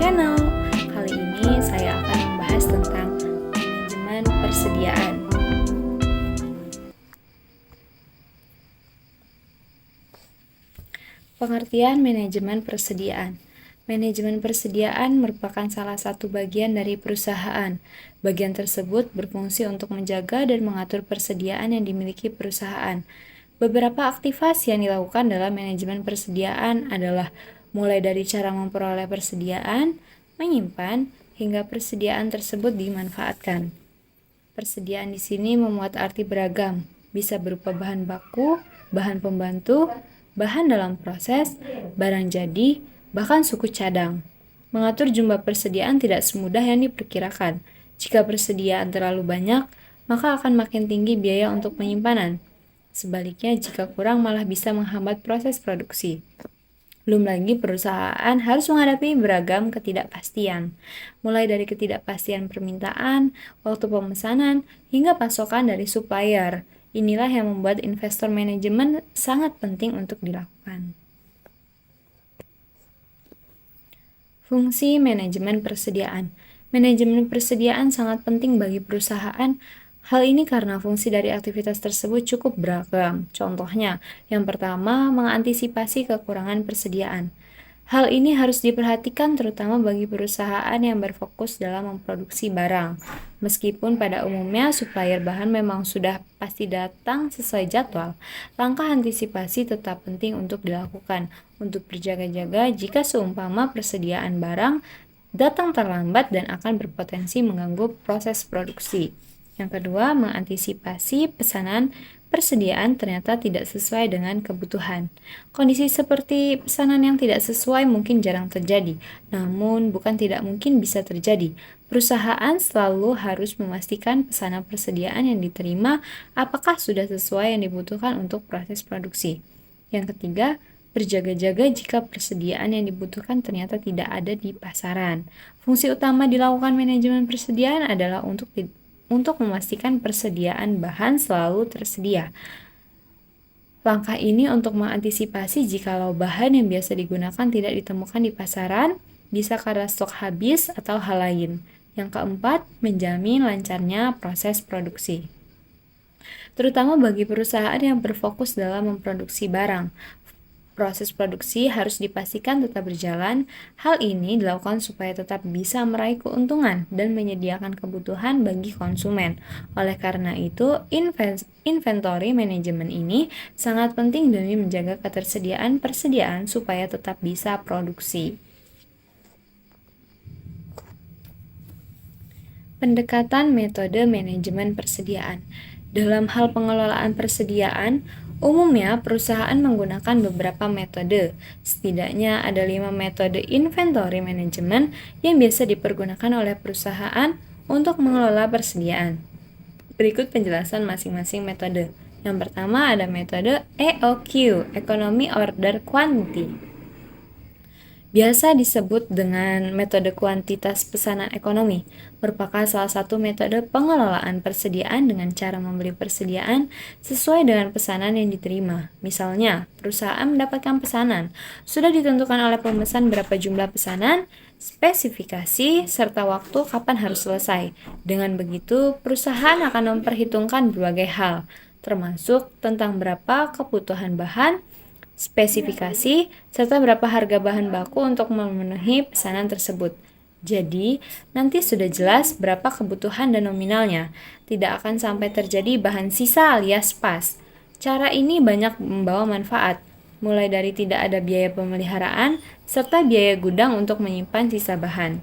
channel. Kali ini saya akan membahas tentang manajemen persediaan. Pengertian manajemen persediaan. Manajemen persediaan merupakan salah satu bagian dari perusahaan. Bagian tersebut berfungsi untuk menjaga dan mengatur persediaan yang dimiliki perusahaan. Beberapa aktivasi yang dilakukan dalam manajemen persediaan adalah mulai dari cara memperoleh persediaan, menyimpan, hingga persediaan tersebut dimanfaatkan. Persediaan di sini memuat arti beragam, bisa berupa bahan baku, bahan pembantu, bahan dalam proses, barang jadi, bahkan suku cadang. Mengatur jumlah persediaan tidak semudah yang diperkirakan. Jika persediaan terlalu banyak, maka akan makin tinggi biaya untuk penyimpanan. Sebaliknya, jika kurang malah bisa menghambat proses produksi. Belum lagi perusahaan harus menghadapi beragam ketidakpastian, mulai dari ketidakpastian permintaan, waktu pemesanan, hingga pasokan dari supplier. Inilah yang membuat investor manajemen sangat penting untuk dilakukan. Fungsi manajemen persediaan. Manajemen persediaan sangat penting bagi perusahaan. Hal ini karena fungsi dari aktivitas tersebut cukup beragam. Contohnya, yang pertama, mengantisipasi kekurangan persediaan. Hal ini harus diperhatikan terutama bagi perusahaan yang berfokus dalam memproduksi barang. Meskipun pada umumnya supplier bahan memang sudah pasti datang sesuai jadwal, langkah antisipasi tetap penting untuk dilakukan untuk berjaga-jaga jika seumpama persediaan barang datang terlambat dan akan berpotensi mengganggu proses produksi. Yang kedua, mengantisipasi pesanan persediaan ternyata tidak sesuai dengan kebutuhan. Kondisi seperti pesanan yang tidak sesuai mungkin jarang terjadi, namun bukan tidak mungkin bisa terjadi. Perusahaan selalu harus memastikan pesanan persediaan yang diterima apakah sudah sesuai yang dibutuhkan untuk proses produksi. Yang ketiga, berjaga-jaga jika persediaan yang dibutuhkan ternyata tidak ada di pasaran. Fungsi utama dilakukan manajemen persediaan adalah untuk memastikan persediaan bahan selalu tersedia. Langkah ini untuk mengantisipasi jikalau bahan yang biasa digunakan tidak ditemukan di pasaran, bisa karena stok habis atau hal lain. Yang keempat, menjamin lancarnya proses produksi. Terutama bagi perusahaan yang berfokus dalam memproduksi barang. Proses produksi harus dipastikan tetap berjalan. Hal ini dilakukan supaya tetap bisa meraih keuntungan dan menyediakan kebutuhan bagi konsumen. Oleh karena itu, inventory management ini sangat penting demi menjaga ketersediaan persediaan supaya tetap bisa produksi. Pendekatan metode manajemen persediaan. Dalam hal pengelolaan persediaan, umumnya perusahaan menggunakan beberapa metode. Setidaknya ada 5 metode inventory management yang biasa dipergunakan oleh perusahaan untuk mengelola persediaan. Berikut penjelasan masing-masing metode. Yang pertama ada metode EOQ, Economy Order Quantity. Biasa disebut dengan metode kuantitas pesanan ekonomi, merupakan salah satu metode pengelolaan persediaan dengan cara membeli persediaan sesuai dengan pesanan yang diterima. Misalnya, perusahaan mendapatkan pesanan, sudah ditentukan oleh pemesan berapa jumlah pesanan, spesifikasi, serta waktu kapan harus selesai. Dengan begitu, perusahaan akan memperhitungkan berbagai hal, termasuk tentang berapa kebutuhan bahan, spesifikasi, serta berapa harga bahan baku untuk memenuhi pesanan tersebut. Jadi, nanti sudah jelas berapa kebutuhan dan nominalnya. Tidak akan sampai terjadi bahan sisa alias pas. Cara ini banyak membawa manfaat, mulai dari tidak ada biaya pemeliharaan, serta biaya gudang untuk menyimpan sisa bahan.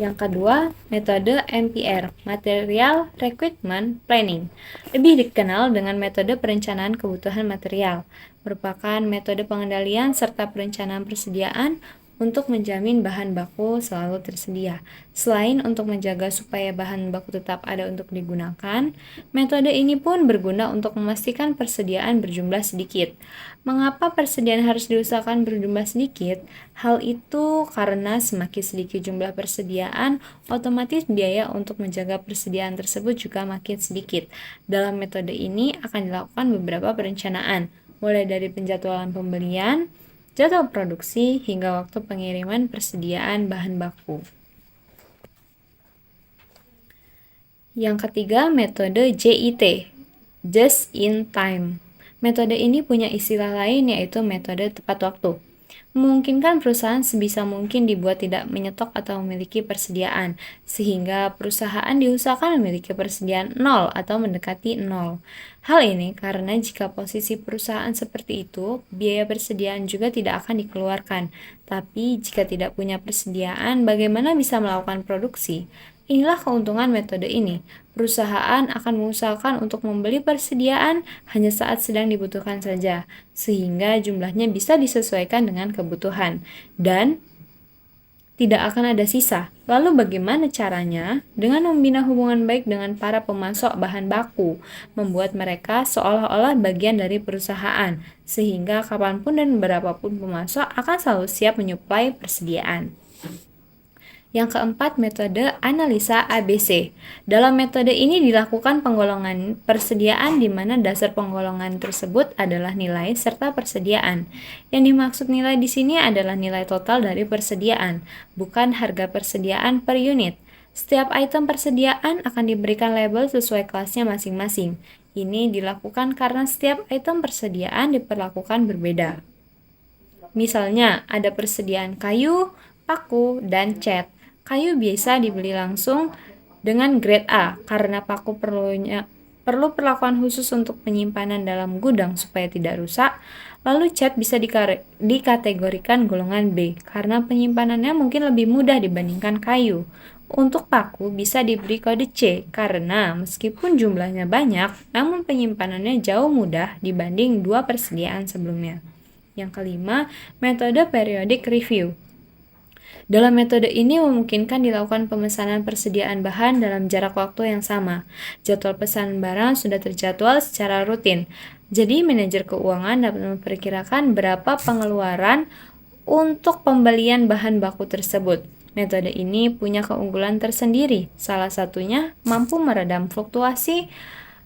Yang kedua, metode MPR, Material Requirement Planning, lebih dikenal dengan metode perencanaan kebutuhan material, merupakan metode pengendalian serta perencanaan persediaan untuk menjamin bahan baku selalu tersedia. Selain untuk menjaga supaya bahan baku tetap ada untuk digunakan, metode ini pun berguna untuk memastikan persediaan berjumlah sedikit. Mengapa persediaan harus diusahakan berjumlah sedikit? Hal itu karena semakin sedikit jumlah persediaan, otomatis biaya untuk menjaga persediaan tersebut juga makin sedikit. Dalam metode ini akan dilakukan beberapa perencanaan, mulai dari penjadwalan pembelian, jadwal produksi, hingga waktu pengiriman persediaan bahan baku. Yang ketiga, metode JIT, Just in Time. Metode ini punya istilah lain yaitu metode tepat waktu. Memungkinkan perusahaan sebisa mungkin dibuat tidak menyetok atau memiliki persediaan, sehingga perusahaan diusahakan memiliki persediaan nol atau mendekati nol. Hal ini karena jika posisi perusahaan seperti itu, biaya persediaan juga tidak akan dikeluarkan. Tapi jika tidak punya persediaan, bagaimana bisa melakukan produksi? Inilah keuntungan metode ini. Perusahaan akan mengusahakan untuk membeli persediaan hanya saat sedang dibutuhkan saja, sehingga jumlahnya bisa disesuaikan dengan kebutuhan, dan tidak akan ada sisa. Lalu bagaimana caranya? Dengan membina hubungan baik dengan para pemasok bahan baku, membuat mereka seolah-olah bagian dari perusahaan, sehingga kapanpun dan berapapun pemasok akan selalu siap menyuplai persediaan. Yang keempat, metode analisa ABC. Dalam metode ini dilakukan penggolongan persediaan di mana dasar penggolongan tersebut adalah nilai serta persediaan. Yang dimaksud nilai di sini adalah nilai total dari persediaan, bukan harga persediaan per unit. Setiap item persediaan akan diberikan label sesuai kelasnya masing-masing. Ini dilakukan karena setiap item persediaan diperlakukan berbeda. Misalnya, ada persediaan kayu, paku, dan cat. Kayu biasa dibeli langsung dengan grade A karena paku perlu perlakuan khusus untuk penyimpanan dalam gudang supaya tidak rusak. Lalu cat bisa dikategorikan golongan B karena penyimpanannya mungkin lebih mudah dibandingkan kayu. Untuk paku bisa diberi kode C karena meskipun jumlahnya banyak, namun penyimpanannya jauh mudah dibanding dua persediaan sebelumnya. Yang kelima, metode periodic review. Dalam metode ini memungkinkan dilakukan pemesanan persediaan bahan dalam jarak waktu yang sama. Jadwal pesanan barang sudah terjadwal secara rutin. Jadi manajer keuangan dapat memperkirakan berapa pengeluaran untuk pembelian bahan baku tersebut. Metode ini punya keunggulan tersendiri. Salah satunya mampu meredam fluktuasi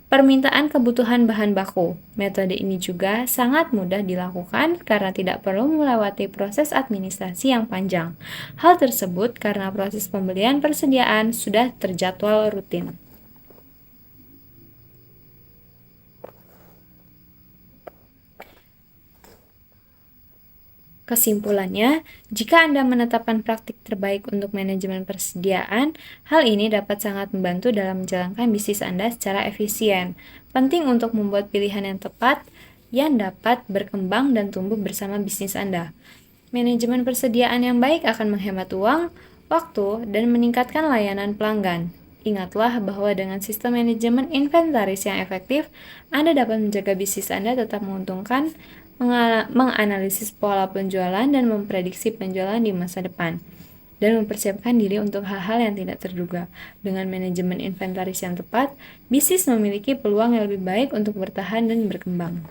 permintaan kebutuhan bahan baku. Metode ini juga sangat mudah dilakukan karena tidak perlu melewati proses administrasi yang panjang. Hal tersebut karena proses pembelian persediaan sudah terjadwal rutin. Kesimpulannya, jika Anda menetapkan praktik terbaik untuk manajemen persediaan, hal ini dapat sangat membantu dalam menjalankan bisnis Anda secara efisien. Penting untuk membuat pilihan yang tepat yang dapat berkembang dan tumbuh bersama bisnis Anda. Manajemen persediaan yang baik akan menghemat uang, waktu, dan meningkatkan layanan pelanggan. Ingatlah bahwa dengan sistem manajemen inventaris yang efektif, Anda dapat menjaga bisnis Anda tetap menguntungkan, menganalisis pola penjualan dan memprediksi penjualan di masa depan, dan mempersiapkan diri untuk hal-hal yang tidak terduga. Dengan manajemen inventaris yang tepat, bisnis memiliki peluang yang lebih baik untuk bertahan dan berkembang.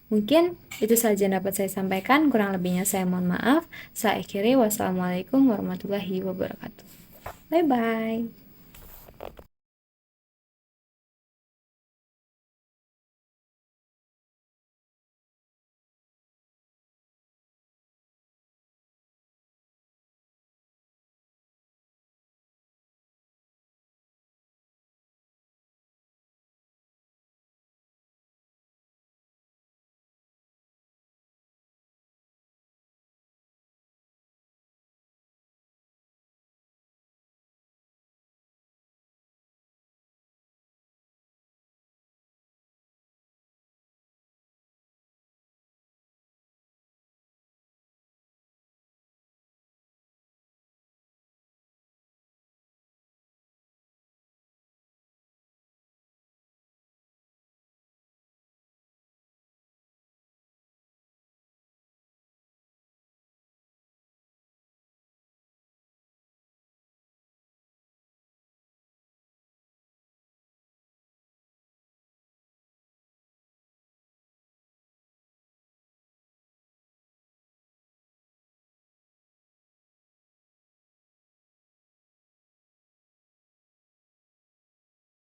Mungkin itu saja yang dapat saya sampaikan, kurang lebihnya saya mohon maaf. Saya akhiri, wassalamualaikum warahmatullahi wabarakatuh. Bye-bye.